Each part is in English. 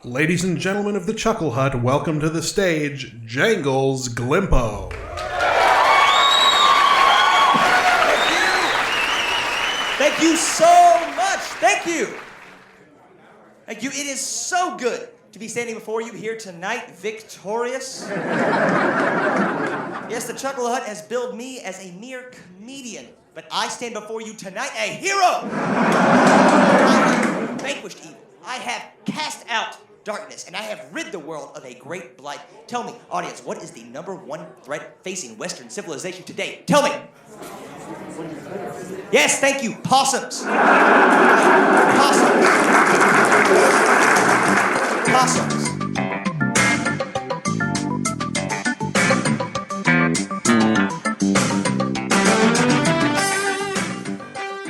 Ladies and gentlemen of the Chuckle Hut, welcome to the stage, Jangles Glimpo. Thank you so much. Thank you. Thank you. It is so good to be standing before you here tonight, victorious. Yes, the Chuckle Hut has billed me as a mere comedian, but I stand before you tonight a hero. I have vanquished evil. I have cast out darkness, and I have rid the world of a great blight. Tell me, audience, what is the #1 threat facing Western civilization today? Tell me. Yes, thank you, possums. Possums. Possums.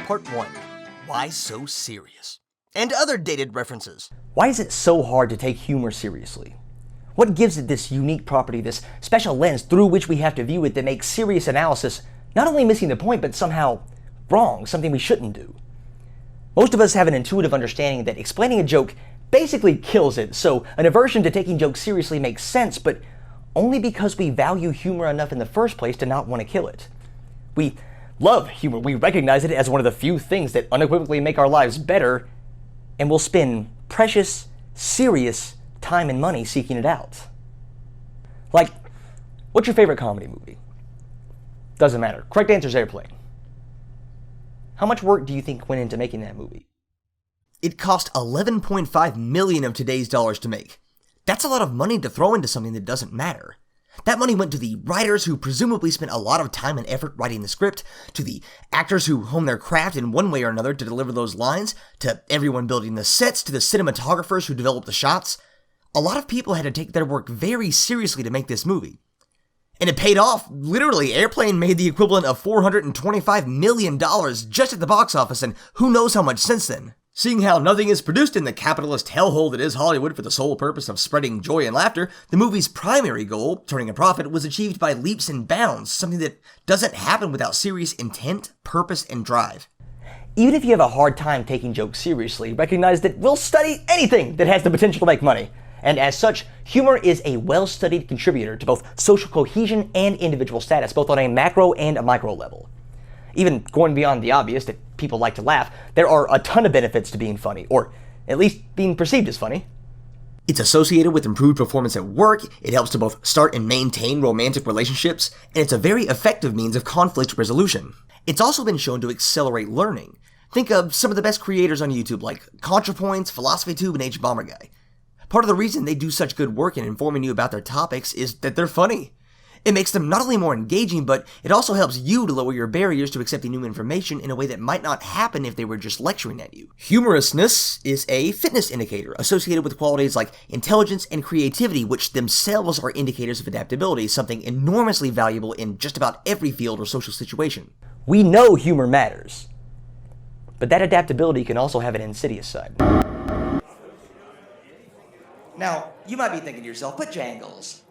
Part 1. Why so serious? And other dated references. Why is it so hard to take humor seriously? What gives it this unique property, this special lens through which we have to view it that makes serious analysis not only missing the point, but somehow wrong, something we shouldn't do? Most of us have an intuitive understanding that explaining a joke basically kills it, so an aversion to taking jokes seriously makes sense, but only because we value humor enough in the first place to not want to kill it. We love humor, we recognize it as one of the few things that unequivocally make our lives better, and we'll spend precious, serious time and money seeking it out. Like, what's your favorite comedy movie? Doesn't matter. Correct answer is Airplane. How much work do you think went into making that movie? It cost $11.5 million of today's dollars to make. That's a lot of money to throw into something that doesn't matter. That money went to the writers who presumably spent a lot of time and effort writing the script, to the actors who honed their craft in one way or another to deliver those lines, to everyone building the sets, to the cinematographers who developed the shots. A lot of people had to take their work very seriously to make this movie. And it paid off. Literally, Airplane made the equivalent of $425 million just at the box office, and who knows how much since then. Seeing how nothing is produced in the capitalist hellhole that is Hollywood for the sole purpose of spreading joy and laughter, the movie's primary goal, turning a profit, was achieved by leaps and bounds, something that doesn't happen without serious intent, purpose, and drive. Even if you have a hard time taking jokes seriously, recognize that we'll study anything that has the potential to make money. And as such, humor is a well-studied contributor to both social cohesion and individual status, both on a macro and a micro level. Even going beyond the obvious that people like to laugh, there are a ton of benefits to being funny, or at least being perceived as funny. It's associated with improved performance at work, it helps to both start and maintain romantic relationships, and it's a very effective means of conflict resolution. It's also been shown to accelerate learning. Think of some of the best creators on YouTube like ContraPoints, PhilosophyTube, and HBomberGuy. Part of the reason they do such good work in informing you about their topics is that they're funny. It makes them not only more engaging, but it also helps you to lower your barriers to accepting new information in a way that might not happen if they were just lecturing at you. Humorousness is a fitness indicator associated with qualities like intelligence and creativity, which themselves are indicators of adaptability, something enormously valuable in just about every field or social situation. We know humor matters, but that adaptability can also have an insidious side. Now, you might be thinking to yourself, but Jangles,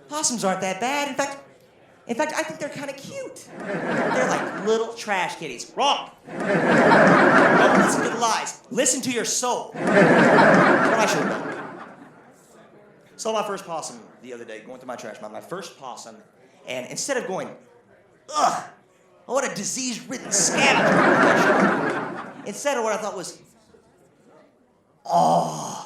possums aren't that bad. In fact, I think they're kind of cute. They're like little trash kitties. Wrong. Don't listen to the lies. Listen to your soul. What I should have done. Saw my first possum the other day, going through my trash. My first possum, and instead of going, ugh, what a disease-ridden scavenger. Instead of what I thought was, oh,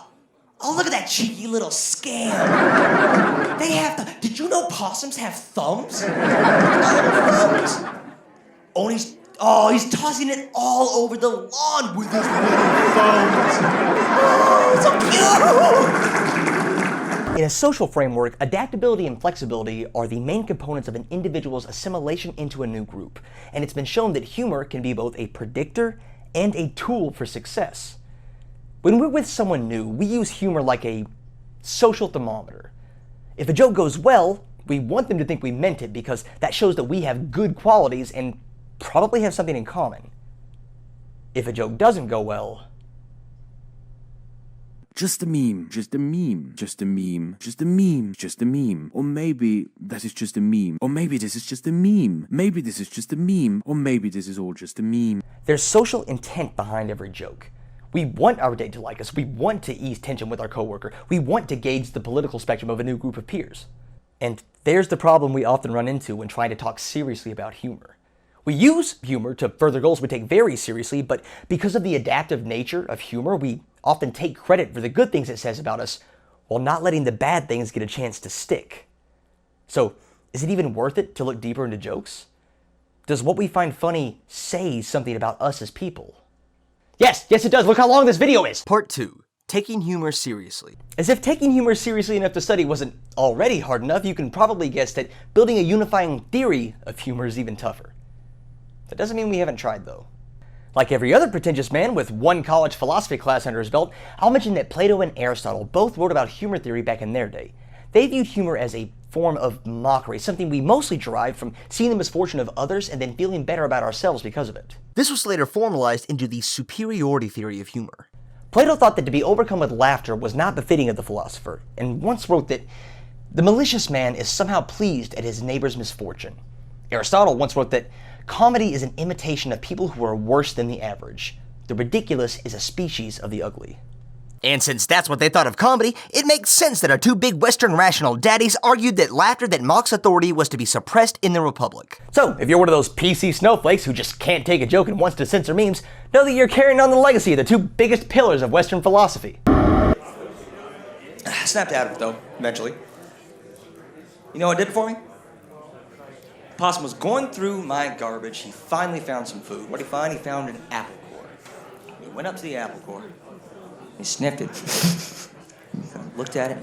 look at that cheeky little scam. They have did you know possums have thumbs? Thumbs. He's tossing it all over the lawn with his little thumbs. Oh, so cute. In a social framework, adaptability and flexibility are the main components of an individual's assimilation into a new group, and it's been shown that humor can be both a predictor and a tool for success. When we're with someone new, we use humor like a social thermometer. If a joke goes well, we want them to think we meant it because that shows that we have good qualities and probably have something in common. If a joke doesn't go well, just a meme, just a meme, just a meme, just a meme, just a meme. Or maybe that is just a meme. Or maybe this is just a meme. Maybe this is just a meme. Or maybe this is all just a meme. there's social intent behind every joke. We want our date to like us. We want to ease tension with our coworker. We want to gauge the political spectrum of a new group of peers. And there's the problem we often run into when trying to talk seriously about humor. We use humor to further goals we take very seriously, but because of the adaptive nature of humor, we often take credit for the good things it says about us while not letting the bad things get a chance to stick. So, is it even worth it to look deeper into jokes? Does what we find funny say something about us as people? Yes, it does. Look how long this video is. Part 2. Taking humor seriously. As if taking humor seriously enough to study wasn't already hard enough, you can probably guess that building a unifying theory of humor is even tougher. That doesn't mean we haven't tried, though. Like every other pretentious man with one college philosophy class under his belt, I'll mention that Plato and Aristotle both wrote about humor theory back in their day. They viewed humor as a form of mockery, something we mostly derive from seeing the misfortune of others and then feeling better about ourselves because of it. This was later formalized into the superiority theory of humor. Plato thought that to be overcome with laughter was not befitting of the philosopher, and once wrote that the malicious man is somehow pleased at his neighbor's misfortune. Aristotle once wrote that comedy is an imitation of people who are worse than the average. The ridiculous is a species of the ugly. And since that's what they thought of comedy, it makes sense that our two big Western rational daddies argued that laughter that mocks authority was to be suppressed in the Republic. So, if you're one of those PC snowflakes who just can't take a joke and wants to censor memes, know that you're carrying on the legacy of the two biggest pillars of Western philosophy. Snapped out of it, though, eventually. You know what it did for me? Possum was going through my garbage. He finally found some food. What did he find? He found an apple core. He went up to the apple core. He sniffed it. He looked at it.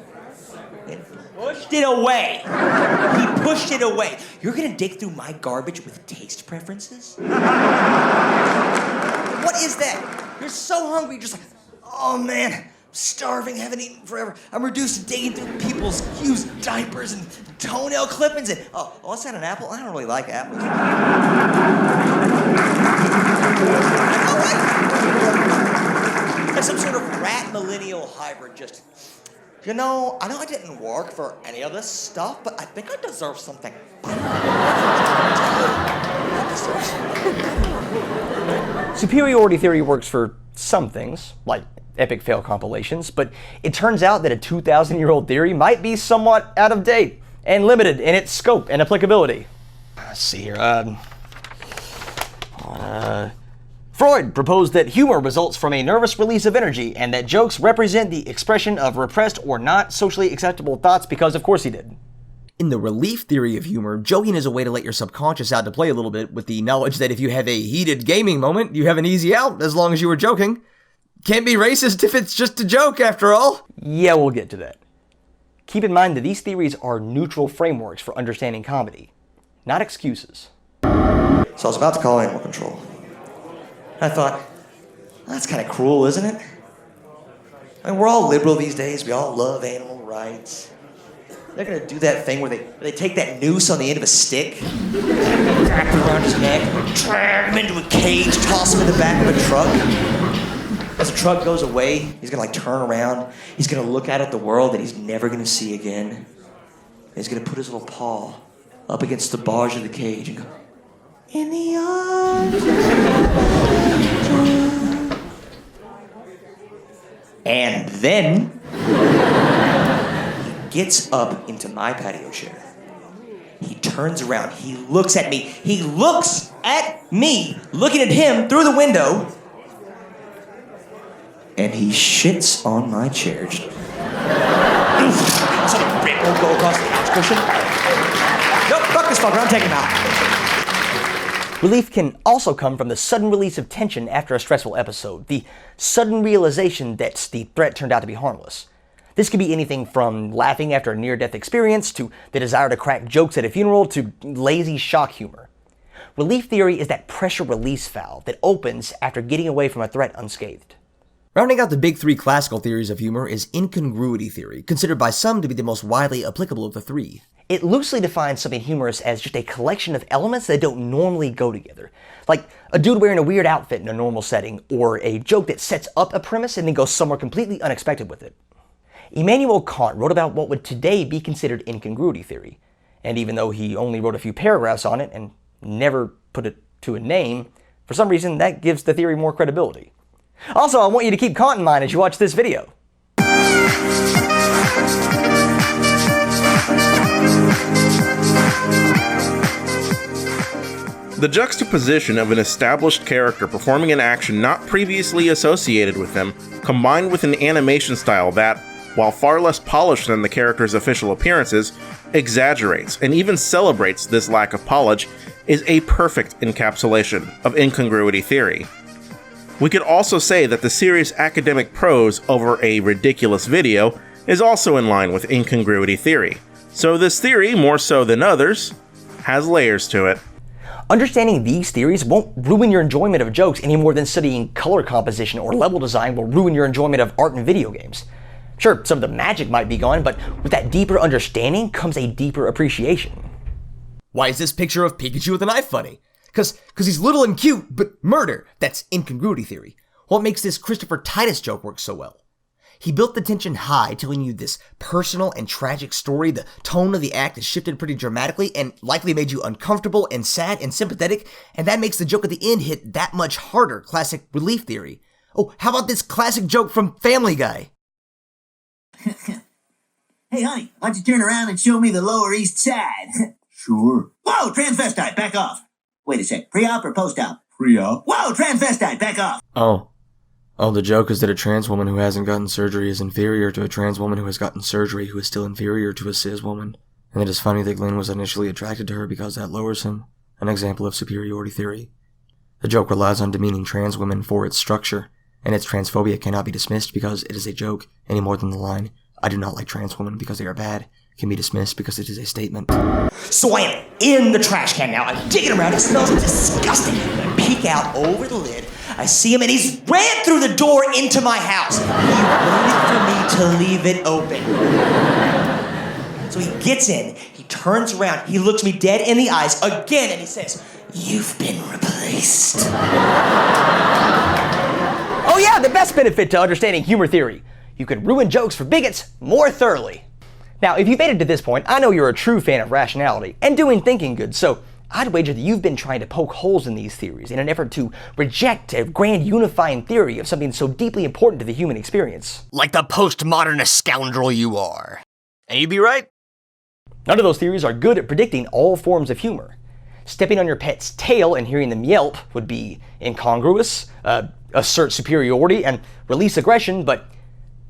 And pushed it away. He pushed it away. You're gonna dig through my garbage with taste preferences? What is that? You're so hungry, you're just like, oh man, I'm starving, haven't eaten forever. I'm reduced to digging through people's used diapers and toenail clippings and, oh, is that an apple? I don't really like apples. Like some sort of rat millennial hybrid just, I know I didn't work for any of this stuff, but I think I deserve something. Superiority theory works for some things, like epic fail compilations, but it turns out that a 2,000-year-old theory might be somewhat out of date and limited in its scope and applicability. Let's see here. Freud proposed that humor results from a nervous release of energy and that jokes represent the expression of repressed or not socially acceptable thoughts because of course he did. In the relief theory of humor, joking is a way to let your subconscious out to play a little bit with the knowledge that if you have a heated gaming moment, you have an easy out as long as you were joking. Can't be racist if it's just a joke after all. Yeah, we'll get to that. Keep in mind that these theories are neutral frameworks for understanding comedy, not excuses. So I was about to call animal control. I thought, that's kind of cruel, isn't it? I mean, we're all liberal these days. We all love animal rights. They're gonna do that thing where they take that noose on the end of a stick, wrap it around his neck, drag him into a cage, toss him in the back of a truck. As the truck goes away, he's gonna turn around. He's gonna look out at the world that he's never gonna see again. And he's gonna put his little paw up against the bars of the cage and go, in the arms of angels. And then he gets up into my patio chair. He turns around. He looks at me. He looks at me, looking at him through the window. And he shits on my chair. So the rip will go across the couch cushion. Nope, fuck this fucker. I'm taking him out. Relief can also come from the sudden release of tension after a stressful episode, the sudden realization that the threat turned out to be harmless. This could be anything from laughing after a near-death experience, to the desire to crack jokes at a funeral, to lazy shock humor. Relief theory is that pressure release valve that opens after getting away from a threat unscathed. Rounding out the big three classical theories of humor is incongruity theory, considered by some to be the most widely applicable of the three. It loosely defines something humorous as just a collection of elements that don't normally go together. Like a dude wearing a weird outfit in a normal setting, or a joke that sets up a premise and then goes somewhere completely unexpected with it. Immanuel Kant wrote about what would today be considered incongruity theory, and even though he only wrote a few paragraphs on it and never put it to a name, for some reason that gives the theory more credibility. Also, I want you to keep Cann in mind as you watch this video. The juxtaposition of an established character performing an action not previously associated with them, combined with an animation style that, while far less polished than the character's official appearances, exaggerates and even celebrates this lack of polish, is a perfect encapsulation of incongruity theory. We could also say that the serious academic prose over a ridiculous video is also in line with incongruity theory. So this theory, more so than others, has layers to it. Understanding these theories won't ruin your enjoyment of jokes any more than studying color composition or level design will ruin your enjoyment of art and video games. Sure, some of the magic might be gone, but with that deeper understanding comes a deeper appreciation. Why is this picture of Pikachu with a knife funny? Cause he's little and cute, but murder. That's incongruity theory. What makes this Christopher Titus joke work so well? He built the tension high, telling you this personal and tragic story. The tone of the act is shifted pretty dramatically and likely made you uncomfortable and sad and sympathetic, and that makes the joke at the end hit that much harder. Classic relief theory. Oh, how about this classic joke from Family Guy? Hey, honey, why don't you turn around and show me the Lower East Side? Sure. Whoa, transvestite, back off. Wait a sec, pre-op or post-op? Pre-op. Whoa, transvestite, back off. Oh, the joke is that a trans woman who hasn't gotten surgery is inferior to a trans woman who has gotten surgery who is still inferior to a cis woman. And it is funny that Glenn was initially attracted to her because that lowers him. An example of superiority theory. The joke relies on demeaning trans women for its structure, and its transphobia cannot be dismissed because it is a joke, any more than the line, "I do not like trans women because they are bad," can be dismissed because it is a statement. So I am in the trash can now. I'm digging around. It smells disgusting. I peek out over the lid. I see him, and he's ran through the door into my house. He waited for me to leave it open. So he gets in, he turns around, he looks me dead in the eyes again, and he says, "You've been replaced." Oh yeah, the best benefit to understanding humor theory. You can ruin jokes for bigots more thoroughly. Now, if you've made it to this point, I know you're a true fan of rationality and doing thinking good, so I'd wager that you've been trying to poke holes in these theories in an effort to reject a grand unifying theory of something so deeply important to the human experience. Like the postmodernist scoundrel you are. And you'd be right. None of those theories are good at predicting all forms of humor. Stepping on your pet's tail and hearing them yelp would be incongruous, assert superiority, and release aggression, but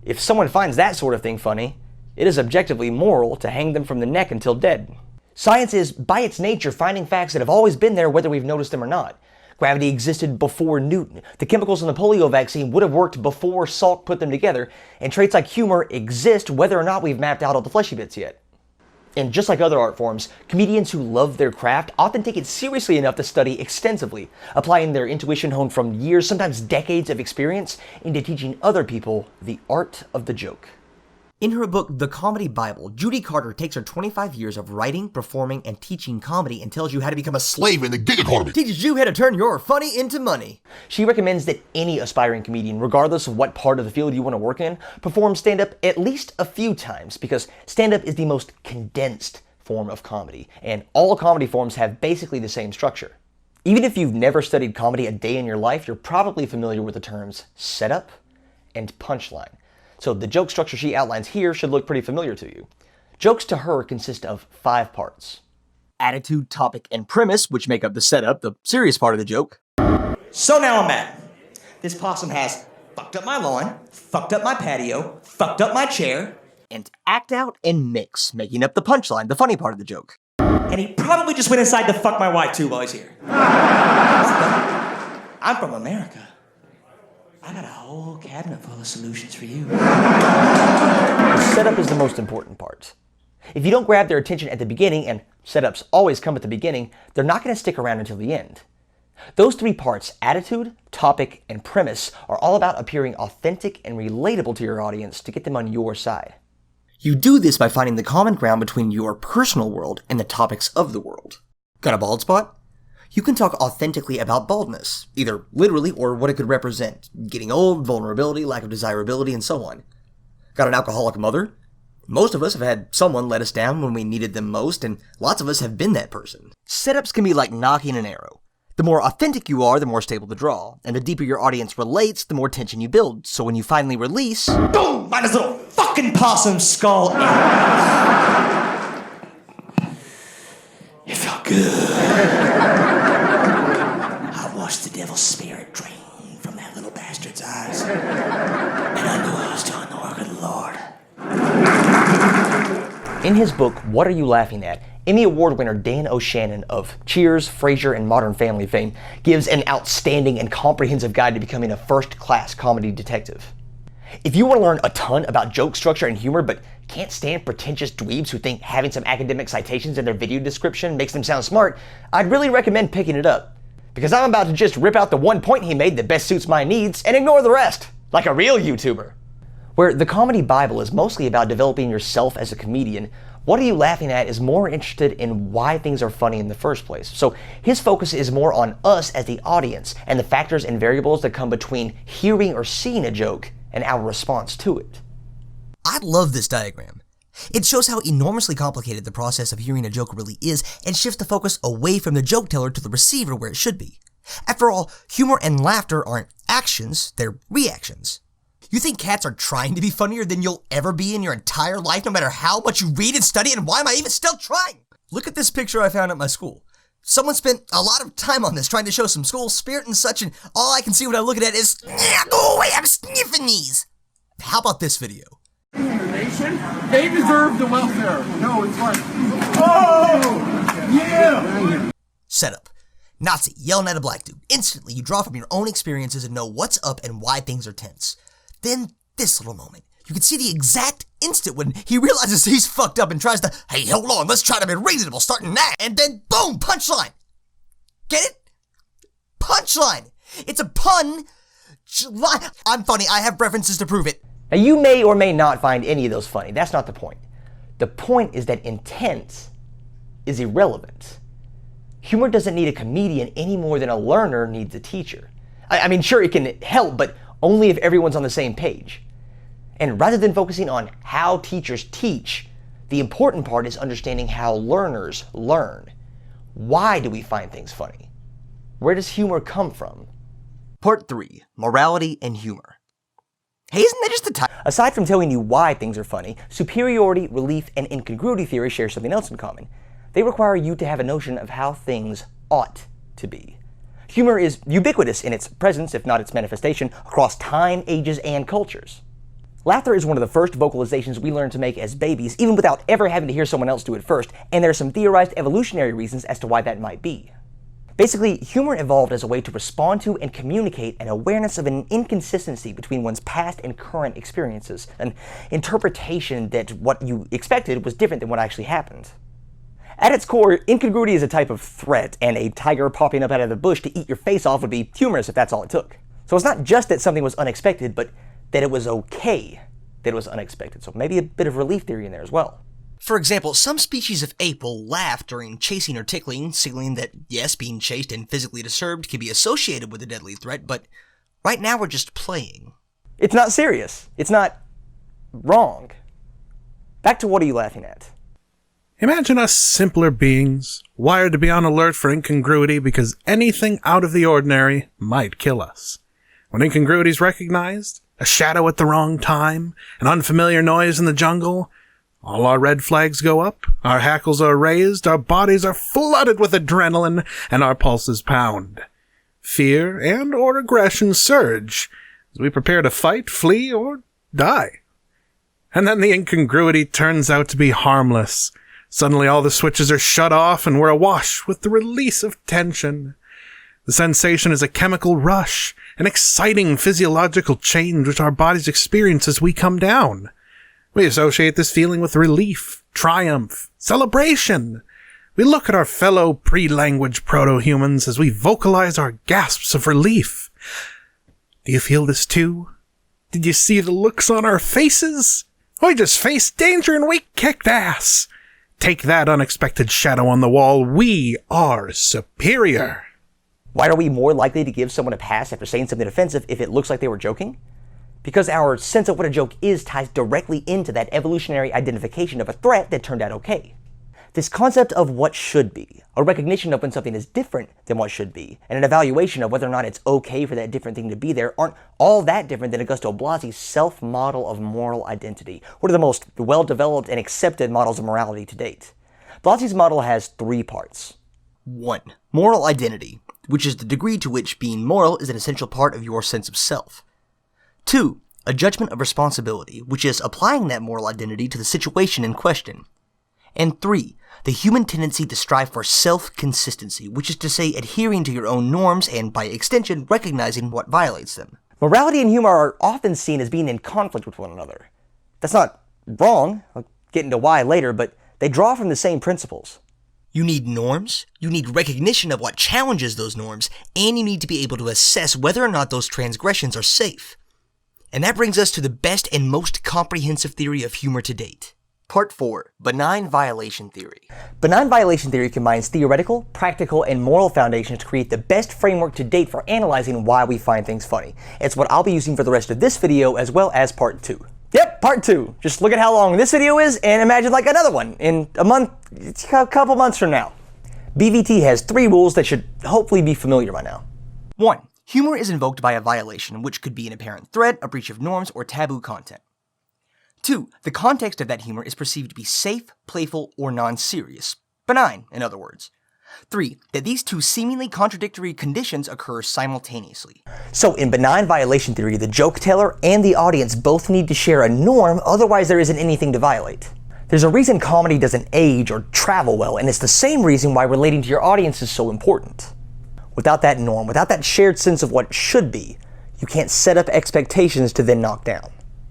if someone finds that sort of thing funny, it is objectively moral to hang them from the neck until dead. Science is, by its nature, finding facts that have always been there whether we've noticed them or not. Gravity existed before Newton. The chemicals in the polio vaccine would have worked before Salk put them together, and traits like humor exist whether or not we've mapped out all the fleshy bits yet. And just like other art forms, comedians who love their craft often take it seriously enough to study extensively, applying their intuition honed from years, sometimes decades of experience, into teaching other people the art of the joke. In her book, The Comedy Bible, Judy Carter takes her 25 years of writing, performing, and teaching comedy and tells you how to become a slave in the gig economy. Teaches you how to turn your funny into money. She recommends that any aspiring comedian, regardless of what part of the field you want to work in, perform stand-up at least a few times, because stand-up is the most condensed form of comedy, and all comedy forms have basically the same structure. Even if you've never studied comedy a day in your life, you're probably familiar with the terms setup and punchline. So the joke structure she outlines here should look pretty familiar to you. Jokes to her consist of 5 parts. Attitude, topic, and premise, which make up the setup, the serious part of the joke. So now I'm mad. This possum has fucked up my lawn, fucked up my patio, fucked up my chair, And act out and mix, making up the punchline, the funny part of the joke. and he probably just went inside to fuck my wife too while he's here. I'm from America. I got a whole cabinet full of solutions for you. The setup is the most important part. If you don't grab their attention at the beginning, and setups always come at the beginning, they're not going to stick around until the end. Those 3 parts, attitude, topic, and premise, are all about appearing authentic and relatable to your audience to get them on your side. You do this by finding the common ground between your personal world and the topics of the world. Got a bald spot? You can talk authentically about baldness, either literally or what it could represent. Getting old, vulnerability, lack of desirability, and so on. Got an alcoholic mother? Most of us have had someone let us down when we needed them most, and lots of us have been that person. Setups can be like knocking an arrow. The more authentic you are, the more stable the draw. And the deeper your audience relates, the more tension you build. So when you finally release... Boom! Right his little fucking possum skull. It felt good. I watched the devil's spirit drain from that little bastard's eyes. And I knew I was doing the work of the Lord. In his book, What Are You Laughing At?, Emmy Award winner Dan O'Shannon of Cheers, Frasier, and Modern Family fame gives an outstanding and comprehensive guide to becoming a first-class comedy detective. If you want to learn a ton about joke structure and humor but can't stand pretentious dweebs who think having some academic citations in their video description makes them sound smart, I'd really recommend picking it up. Because I'm about to just rip out the one point he made that best suits my needs and ignore the rest, like a real YouTuber. Where the Comedy Bible is mostly about developing yourself as a comedian, What Are You Laughing At is more interested in why things are funny in the first place. So his focus is more on us as the audience and the factors and variables that come between hearing or seeing a joke and our response to it. I love this diagram. It shows how enormously complicated the process of hearing a joke really is and shifts the focus away from the joke teller to the receiver where it should be. After all, humor and laughter aren't actions, they're reactions. You think cats are trying to be funnier than you'll ever be in your entire life, no matter how much you read and study, and why am I even still trying? Look at this picture I found at my school. Someone spent a lot of time on this trying to show some school spirit and such, and all I can see when I look at it is, go away, I'm sniffing these. How about this video? They deserve the welfare. No, it's like, oh, yeah. Setup. Nazi yelling at a black dude. Instantly, you draw from your own experiences and know what's up and why things are tense. Then, this little moment. You can see the exact instant when he realizes he's fucked up and tries to, hey, hold on, let's try to be reasonable starting now. And then, boom, punchline. Get it? Punchline. It's a pun. I'm funny. I have references to prove it. Now you may or may not find any of those funny. That's not the point. The point is that intent is irrelevant. Humor doesn't need a comedian any more than a learner needs a teacher. I mean, sure, it can help, but only if everyone's on the same page. And rather than focusing on how teachers teach, the important part is understanding how learners learn. Why do we find things funny? Where does humor come from? Part 3. Morality and Humor. Hey, isn't that just the time? Aside from telling you why things are funny, superiority, relief, and incongruity theory share something else in common. They require you to have a notion of how things ought to be. Humor is ubiquitous in its presence, if not its manifestation, across time, ages, and cultures. Laughter is one of the first vocalizations we learn to make as babies, even without ever having to hear someone else do it first, and there are some theorized evolutionary reasons as to why that might be. Basically, humor evolved as a way to respond to and communicate an awareness of an inconsistency between one's past and current experiences, an interpretation that what you expected was different than what actually happened. At its core, incongruity is a type of threat, and a tiger popping up out of the bush to eat your face off would be humorous if that's all it took. So it's not just that something was unexpected, but that it was okay that it was unexpected. So maybe a bit of relief theory in there as well. For example, some species of ape will laugh during chasing or tickling, signaling that, yes, being chased and physically disturbed can be associated with a deadly threat, but right now we're just playing. It's not serious. It's not wrong. Back to What Are You Laughing At? Imagine us simpler beings, wired to be on alert for incongruity because anything out of the ordinary might kill us. When incongruity is recognized, a shadow at the wrong time, an unfamiliar noise in the jungle, all our red flags go up, our hackles are raised, our bodies are flooded with adrenaline, and our pulses pound. Fear and or aggression surge as we prepare to fight, flee, or die. And then the incongruity turns out to be harmless. Suddenly all the switches are shut off and we're awash with the release of tension. The sensation is a chemical rush, an exciting physiological change which our bodies experience as we come down. We associate this feeling with relief, triumph, celebration. We look at our fellow pre-language proto-humans as we vocalize our gasps of relief. Do you feel this too? Did you see the looks on our faces? We just faced danger and we kicked ass. Take that, unexpected shadow on the wall. We are superior. Why are we more likely to give someone a pass after saying something offensive if it looks like they were joking? Because our sense of what a joke is ties directly into that evolutionary identification of a threat that turned out okay. This concept of what should be, a recognition of when something is different than what should be, and an evaluation of whether or not it's okay for that different thing to be there aren't all that different than Augusto Blasi's self-model of moral identity, one of the most well-developed and accepted models of morality to date. Blasi's model has 3 parts. 1. Moral identity, which is the degree to which being moral is an essential part of your sense of self. 2. A judgment of responsibility, which is applying that moral identity to the situation in question. And 3. The human tendency to strive for self-consistency, which is to say adhering to your own norms and, by extension, recognizing what violates them. Morality and humor are often seen as being in conflict with one another. That's not wrong, I'll get into why later, but they draw from the same principles. You need norms, you need recognition of what challenges those norms, and you need to be able to assess whether or not those transgressions are safe. And that brings us to the best and most comprehensive theory of humor to date. Part 4. Benign Violation Theory. Benign violation theory combines theoretical, practical, and moral foundations to create the best framework to date for analyzing why we find things funny. It's what I'll be using for the rest of this video as well as part 2. Yep, part 2. Just look at how long this video is and imagine like another one in a couple months from now. BVT has 3 rules that should hopefully be familiar by now. 1. Humor is invoked by a violation, which could be an apparent threat, a breach of norms, or taboo content. 2. The context of that humor is perceived to be safe, playful, or non-serious. Benign, in other words. 3. That these 2 seemingly contradictory conditions occur simultaneously. So in benign violation theory, the joke teller and the audience both need to share a norm, otherwise there isn't anything to violate. There's a reason comedy doesn't age or travel well, and it's the same reason why relating to your audience is so important. Without that norm, without that shared sense of what should be, you can't set up expectations to then knock down.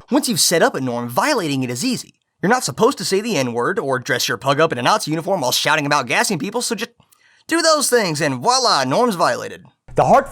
Once you've set up a norm, violating it is easy. You're not supposed to say the N-word or dress your pug up in a Nazi uniform while shouting about gassing people, so just do those things and voila, norm's violated. The hard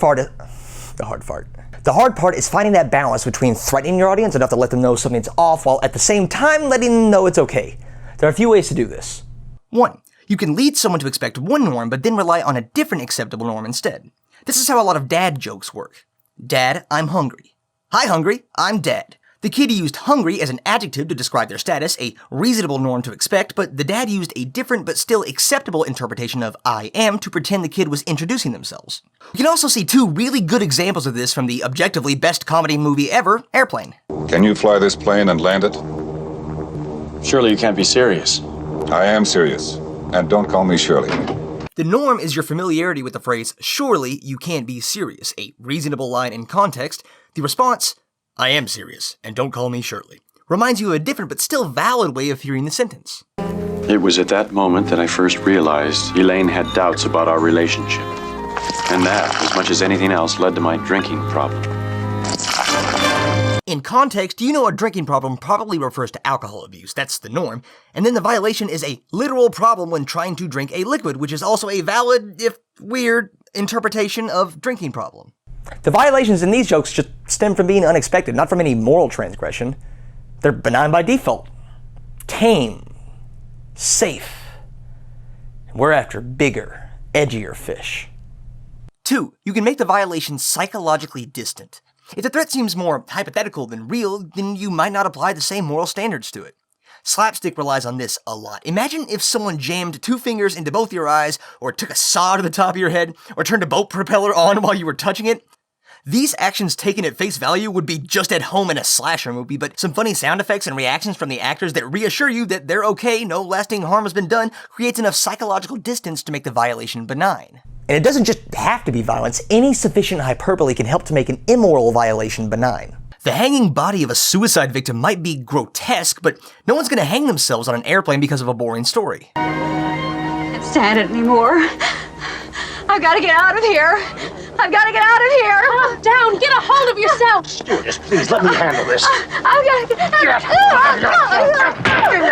part is finding that balance between threatening your audience enough to let them know something's off while at the same time letting them know it's okay. There are a few ways to do this. 1. You can lead someone to expect one norm but then rely on a different acceptable norm instead. This is how a lot of dad jokes work. Dad, I'm hungry. Hi, hungry, I'm dad. The kid used hungry as an adjective to describe their status, a reasonable norm to expect, but the dad used a different but still acceptable interpretation of I am to pretend the kid was introducing themselves. You can also see 2 really good examples of this from the objectively best comedy movie ever, Airplane. Can you fly this plane and land it? Surely you can't be serious. I am serious. And don't call me Shirley. The norm is your familiarity with the phrase, surely you can't be serious, a reasonable line in context. The response, I am serious, and don't call me Shirley, reminds you of a different but still valid way of hearing the sentence. It was at that moment that I first realized Elaine had doubts about our relationship. And that, as much as anything else, led to my drinking problem. In context, you know a drinking problem probably refers to alcohol abuse, that's the norm, and then the violation is a literal problem when trying to drink a liquid, which is also a valid, if weird, interpretation of drinking problem. The violations in these jokes just stem from being unexpected, not from any moral transgression. They're benign by default. Tame. Safe. We're after bigger, edgier fish. 2. You can make the violation psychologically distant. If the threat seems more hypothetical than real, then you might not apply the same moral standards to it. Slapstick relies on this a lot. Imagine if someone jammed 2 fingers into both your eyes, or took a saw to the top of your head, or turned a boat propeller on while you were touching it. These actions taken at face value would be just at home in a slasher movie, but some funny sound effects and reactions from the actors that reassure you that they're okay, no lasting harm has been done, creates enough psychological distance to make the violation benign. And it doesn't just have to be violence. Any sufficient hyperbole can help to make an immoral violation benign. The hanging body of a suicide victim might be grotesque, but no one's gonna hang themselves on an airplane because of a boring story. Can't stand it anymore. I've got to get out of here. I've got to get out of here. Calm down. Get a hold of yourself. Stewardess, please let me handle this. I've got to get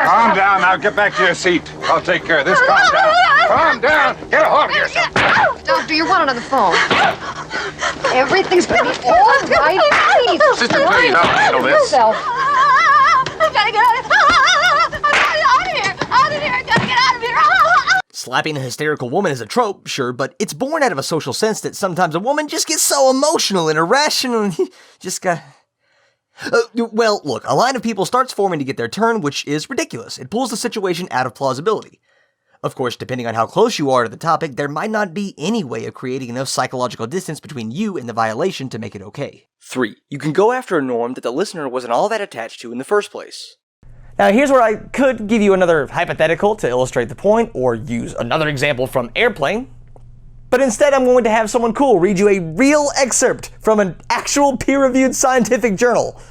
Calm down now. Get back to your seat. I'll take care of this. Calm down. Calm down. Get a hold of yourself. Doctor, you're wanted on the phone. Everything's going to be all right. Please. Sister, please, I'll handle this. I've got to get out of here. Out of here. Out of here. I've got to get out of here. Slapping a hysterical woman is a trope, sure, but it's born out of a social sense that sometimes a woman just gets so emotional and irrational and just got... well, look, a line of people starts forming to get their turn, which is ridiculous. It pulls the situation out of plausibility. Of course, depending on how close you are to the topic, there might not be any way of creating enough psychological distance between you and the violation to make it okay. 3. You can go after a norm that the listener wasn't all that attached to in the first place. Now here's where I could give you another hypothetical to illustrate the point, or use another example from Airplane. But instead I'm going to have someone cool read you a real excerpt from an actual peer-reviewed scientific journal.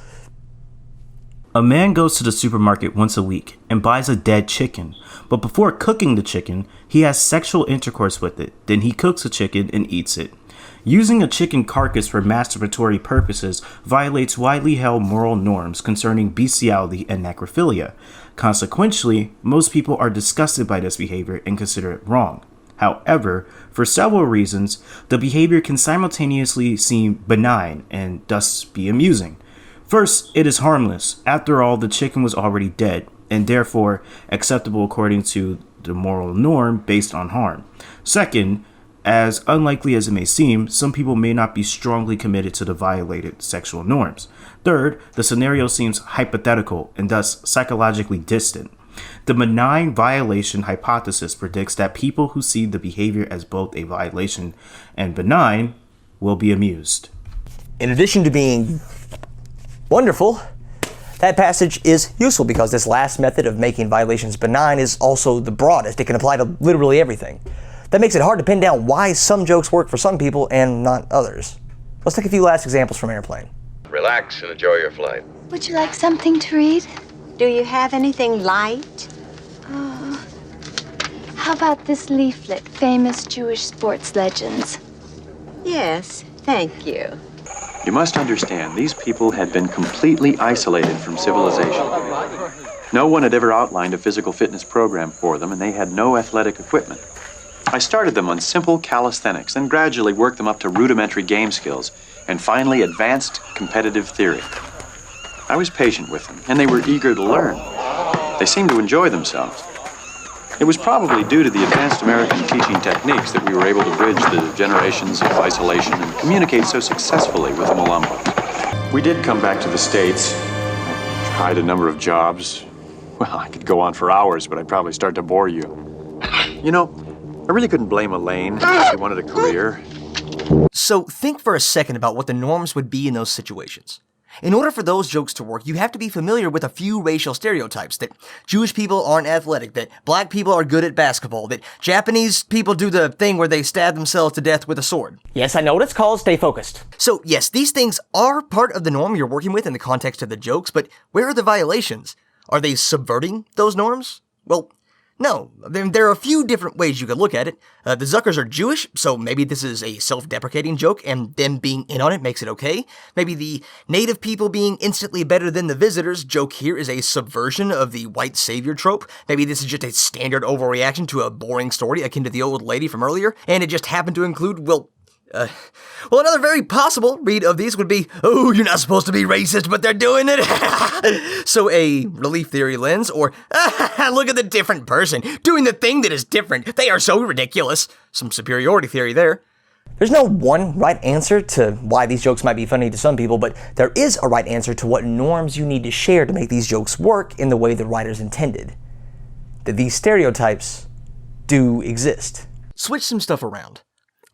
A man goes to the supermarket once a week and buys a dead chicken, but before cooking the chicken, he has sexual intercourse with it. Then he cooks the chicken and eats it. Using a chicken carcass for masturbatory purposes violates widely held moral norms concerning bestiality and necrophilia. Consequently, most people are disgusted by this behavior and consider it wrong. However, for several reasons, the behavior can simultaneously seem benign and thus be amusing. First, it is harmless. After all, the chicken was already dead, and therefore acceptable according to the moral norm based on harm. Second, as unlikely as it may seem, some people may not be strongly committed to the violated sexual norms. Third, the scenario seems hypothetical and thus psychologically distant. The benign violation hypothesis predicts that people who see the behavior as both a violation and benign will be amused. In addition to being wonderful, that passage is useful because this last method of making violations benign is also the broadest. It can apply to literally everything. That makes it hard to pin down why some jokes work for some people and not others. Let's take a few last examples from Airplane. Relax and enjoy your flight. Would you like something to read? Do you have anything light? Oh, how about this leaflet, Famous Jewish Sports Legends? Yes, thank you. You must understand, these people had been completely isolated from civilization. No one had ever outlined a physical fitness program for them, and they had no athletic equipment. I started them on simple calisthenics, then gradually worked them up to rudimentary game skills, and finally advanced competitive theory. I was patient with them, and they were eager to learn. They seemed to enjoy themselves. It was probably due to the advanced American teaching techniques that we were able to bridge the generations of isolation and communicate so successfully with the Malumbos. We did come back to the States. I tried a number of jobs. Well, I could go on for hours, but I'd probably start to bore you. You know, I really couldn't blame Elaine if she wanted a career. So think for a second about what the norms would be in those situations. In order for those jokes to work, you have to be familiar with a few racial stereotypes, that Jewish people aren't athletic, that black people are good at basketball, that Japanese people do the thing where they stab themselves to death with a sword. Yes, I know what it's called. Stay focused. So yes, these things are part of the norm you're working with in the context of the jokes, but where are the violations? Are they subverting those norms? Well, no. There are a few different ways you could look at it. The Zuckers are Jewish, so maybe this is a self-deprecating joke, and them being in on it makes it okay. Maybe the native people being instantly better than the visitors joke here is a subversion of the white savior trope. Maybe this is just a standard overreaction to a boring story akin to the old lady from earlier, and it just happened to include, well, another very possible read of these would be, oh, you're not supposed to be racist, but they're doing it. So a relief theory lens, or look at the different person doing the thing that is different. They are so ridiculous. Some superiority theory there. There's no one right answer to why these jokes might be funny to some people, but there is a right answer to what norms you need to share to make these jokes work in the way the writers intended. That these stereotypes do exist. Switch some stuff around.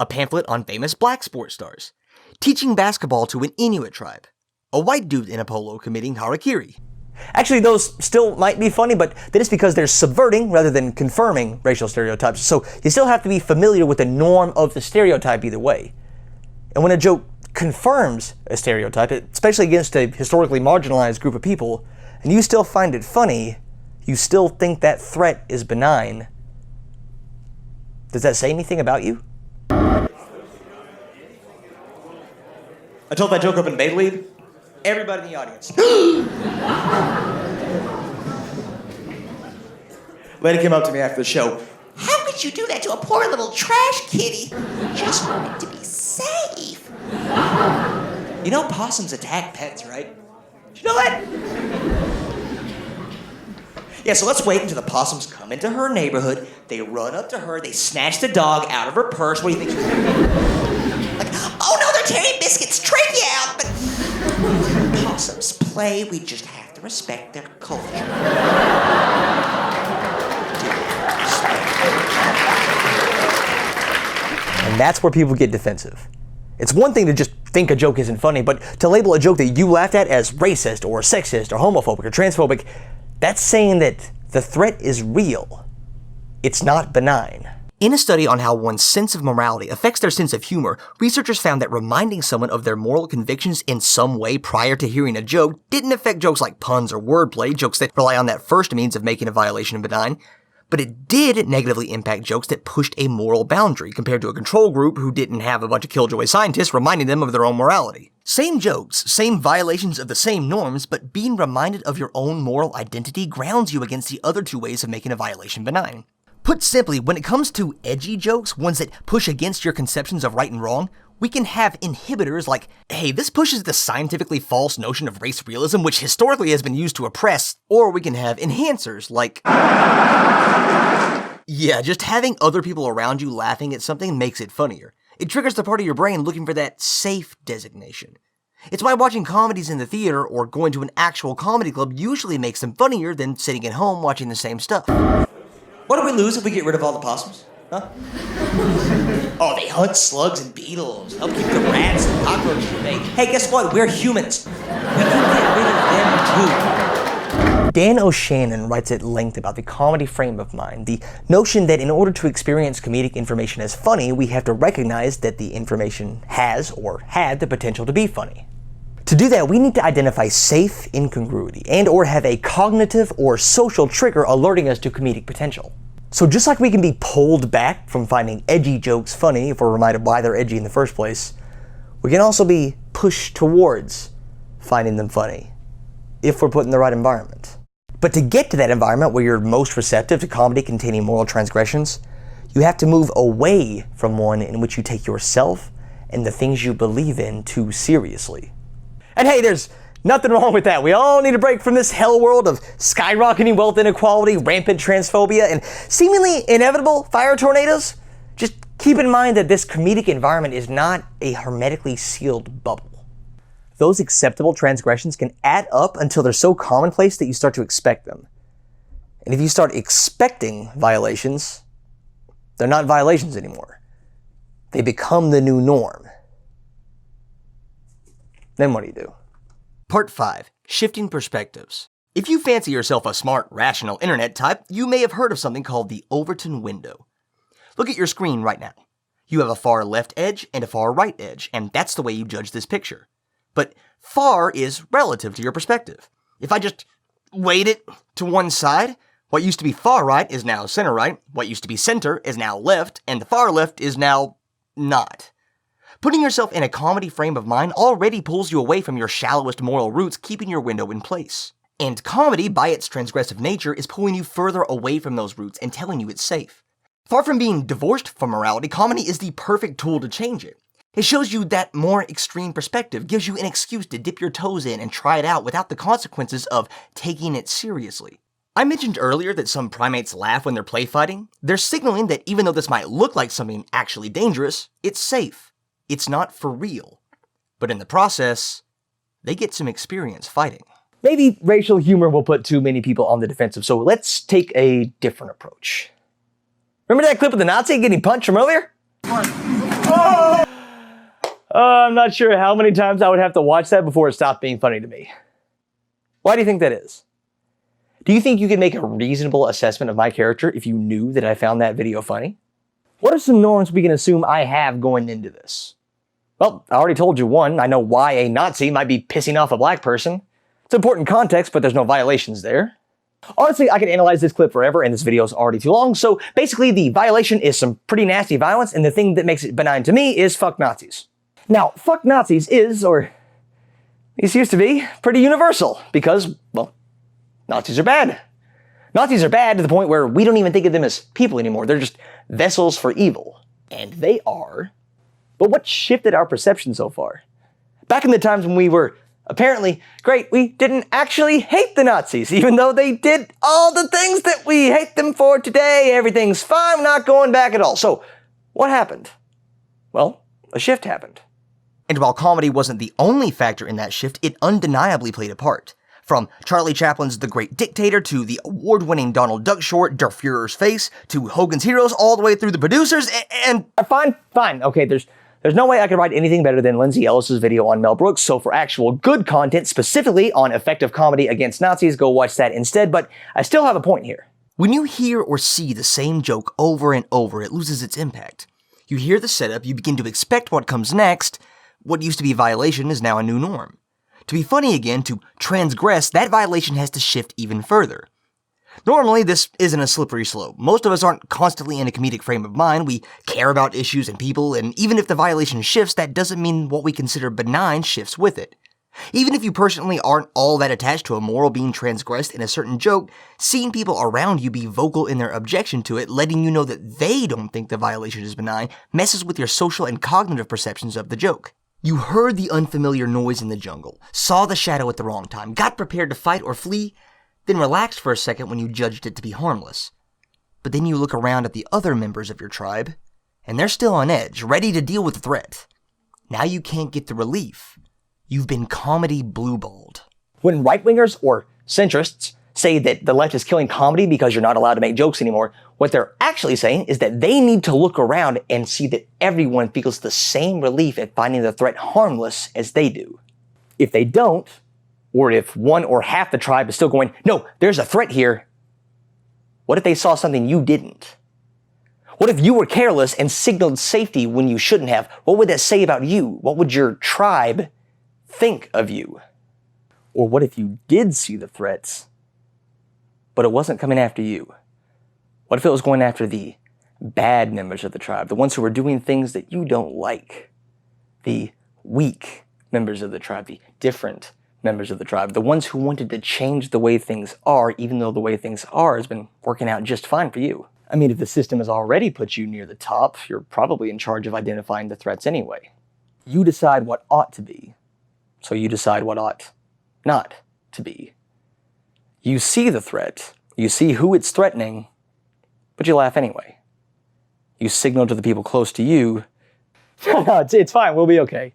A pamphlet on famous black sports stars, teaching basketball to an Inuit tribe, a white dude in a polo committing harakiri. Actually, those still might be funny, but that is because they're subverting rather than confirming racial stereotypes, so you still have to be familiar with the norm of the stereotype either way. And when a joke confirms a stereotype, especially against a historically marginalized group of people, and you still find it funny, you still think that threat is benign, does that say anything about you? I told that joke up in Bay League. Everybody in the audience. Lady came up to me after the show. How could you do that to a poor little trash kitty? Just wanted to be safe. You know possums attack pets, right? Did you know that? Yeah, so let's wait until the possums come into her neighborhood. They run up to her. They snatch the dog out of her purse. What do you think she's going to do? Like, oh no, they're tearing biscuits. Trachea out, but... Possums play. We just have to respect their culture. that's where people get defensive. It's one thing to just think a joke isn't funny, but to label a joke that you laughed at as racist or sexist or homophobic or transphobic, that's saying that the threat is real. It's not benign. In a study on how one's sense of morality affects their sense of humor, researchers found that reminding someone of their moral convictions in some way prior to hearing a joke didn't affect jokes like puns or wordplay, jokes that rely on that first means of making a violation benign, but it did negatively impact jokes that pushed a moral boundary compared to a control group who didn't have a bunch of killjoy scientists reminding them of their own morality. Same jokes, same violations of the same norms, but being reminded of your own moral identity grounds you against the other two ways of making a violation benign. Put simply, when it comes to edgy jokes, ones that push against your conceptions of right and wrong, we can have inhibitors like, hey, this pushes the scientifically false notion of race realism, which historically has been used to oppress, or we can have enhancers like, yeah, just having other people around you laughing at something makes it funnier. It triggers the part of your brain looking for that safe designation. It's why watching comedies in the theater or going to an actual comedy club usually makes them funnier than sitting at home watching the same stuff. What do we lose if we get rid of all the possums? Huh? Oh, they hunt slugs and beetles, help keep the rats and cockroaches at bay. Hey, guess what? We're humans. We can get rid of them too. Dan O'Shannon writes at length about the comedy frame of mind, the notion that in order to experience comedic information as funny, we have to recognize that the information has or had the potential to be funny. To do that, we need to identify safe incongruity and or have a cognitive or social trigger alerting us to comedic potential. So just like we can be pulled back from finding edgy jokes funny if we're reminded why they're edgy in the first place, we can also be pushed towards finding them funny if we're put in the right environment. But to get to that environment where you're most receptive to comedy containing moral transgressions, you have to move away from one in which you take yourself and the things you believe in too seriously. And hey, there's nothing wrong with that. We all need a break from this hell world of skyrocketing wealth inequality, rampant transphobia, and seemingly inevitable fire tornadoes. Just keep in mind that this comedic environment is not a hermetically sealed bubble. Those acceptable transgressions can add up until they're so commonplace that you start to expect them. And if you start expecting violations, they're not violations anymore. They become the new norm. Then what do you do? Part 5. Shifting perspectives. If you fancy yourself a smart, rational internet type, you may have heard of something called the Overton window. Look at your screen right now. You have a far left edge and a far right edge, and that's the way you judge this picture. But far is relative to your perspective. If I just weight it to one side, what used to be far right is now center right, what used to be center is now left, and the far left is now not. Putting yourself in a comedy frame of mind already pulls you away from your shallowest moral roots, keeping your window in place. And comedy, by its transgressive nature, is pulling you further away from those roots and telling you it's safe. Far from being divorced from morality, comedy is the perfect tool to change it. It shows you that more extreme perspective, gives you an excuse to dip your toes in and try it out without the consequences of taking it seriously. I mentioned earlier that some primates laugh when they're play fighting. They're signaling that even though this might look like something actually dangerous, it's safe. It's not for real. But in the process, they get some experience fighting. Maybe racial humor will put too many people on the defensive, so let's take a different approach. Remember that clip of the Nazi getting punched from earlier? I'm not sure how many times I would have to watch that before it stopped being funny to me. Why do you think that is? Do you think you could make a reasonable assessment of my character if you knew that I found that video funny? What are some norms we can assume I have going into this? Well, I already told you one. I know why a Nazi might be pissing off a black person. It's important context, but there's no violations there. Honestly, I could analyze this clip forever, and this video is already too long, so basically the violation is some pretty nasty violence, and the thing that makes it benign to me is fuck Nazis. Now, fuck Nazis is, or at least used to be, pretty universal, because, well, Nazis are bad. Nazis are bad to the point where we don't even think of them as people anymore. They're just vessels for evil. And they are. But what shifted our perception so far? Back in the times when we were apparently, great, we didn't actually hate the Nazis, even though they did all the things that we hate them for today. Everything's fine, we're not going back at all. So, what happened? Well, a shift happened. And while comedy wasn't the only factor in that shift, it undeniably played a part. From Charlie Chaplin's The Great Dictator to the award-winning Donald Duck short Der Fuhrer's Face to Hogan's Heroes, all the way through the producers and Fine. Okay, there's no way I could write anything better than Lindsay Ellis's video on Mel Brooks, so for actual good content, specifically on effective comedy against Nazis, go watch that instead, but I still have a point here. When you hear or see the same joke over and over, it loses its impact. You hear the setup, you begin to expect what comes next. What used to be a violation is now a new norm. To be funny again, to transgress, that violation has to shift even further. Normally, this isn't a slippery slope. Most of us aren't constantly in a comedic frame of mind. We care about issues and people, and even if the violation shifts, that doesn't mean what we consider benign shifts with it. Even if you personally aren't all that attached to a moral being transgressed in a certain joke, seeing people around you be vocal in their objection to it, letting you know that they don't think the violation is benign, messes with your social and cognitive perceptions of the joke. You heard the unfamiliar noise in the jungle, saw the shadow at the wrong time, got prepared to fight or flee, then relaxed for a second when you judged it to be harmless. But then you look around at the other members of your tribe, and they're still on edge, ready to deal with the threat. Now you can't get the relief. You've been comedy blueballed. When right-wingers or centrists say that the left is killing comedy because you're not allowed to make jokes anymore, what they're actually saying is that they need to look around and see that everyone feels the same relief at finding the threat harmless as they do. If they don't, or if one or half the tribe is still going, no, there's a threat here, what if they saw something you didn't? What if you were careless and signaled safety when you shouldn't have? What would that say about you? What would your tribe think of you? Or what if you did see the threats, but it wasn't coming after you? What if it was going after the bad members of the tribe, the ones who were doing things that you don't like? The weak members of the tribe, the different members of the tribe, the ones who wanted to change the way things are, even though the way things are has been working out just fine for you. I mean, if the system has already put you near the top, you're probably in charge of identifying the threats anyway. You decide what ought to be, so you decide what ought not to be. You see the threat, you see who it's threatening, but you laugh anyway. You signal to the people close to you, no, it's fine, we'll be okay.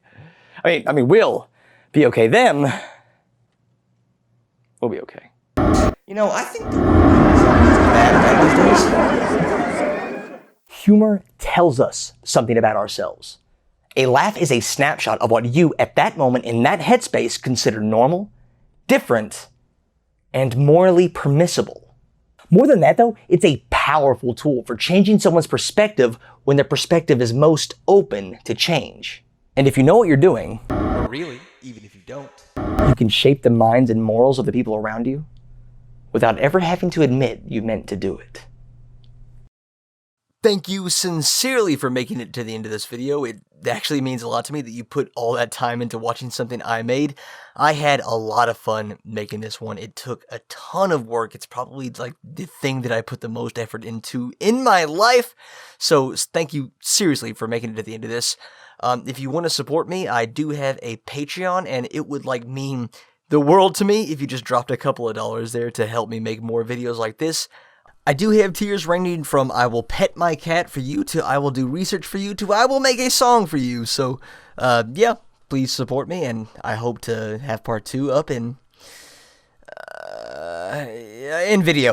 I mean, we'll be okay. Them, we'll be okay. You know, I think the world is bad these days. Humor tells us something about ourselves. A laugh is a snapshot of what you, at that moment in that headspace, consider normal, different, and morally permissible. More than that, though, it's a powerful tool for changing someone's perspective when their perspective is most open to change. And if you know what you're doing, or really, even if you don't, you can shape the minds and morals of the people around you without ever having to admit you meant to do it. Thank you sincerely for making it to the end of this video. It actually means a lot to me that you put all that time into watching something I made. I had a lot of fun making this one. It took a ton of work. It's probably like the thing that I put the most effort into in my life. So thank you seriously for making it to the end of this. If you want to support me, I do have a Patreon, and it would mean the world to me if you just dropped a couple of dollars there to help me make more videos like this. I do have tiers ranging from I will pet my cat for you to I will do research for you to I will make a song for you. So, yeah, please support me, and I hope to have part 2 up in video.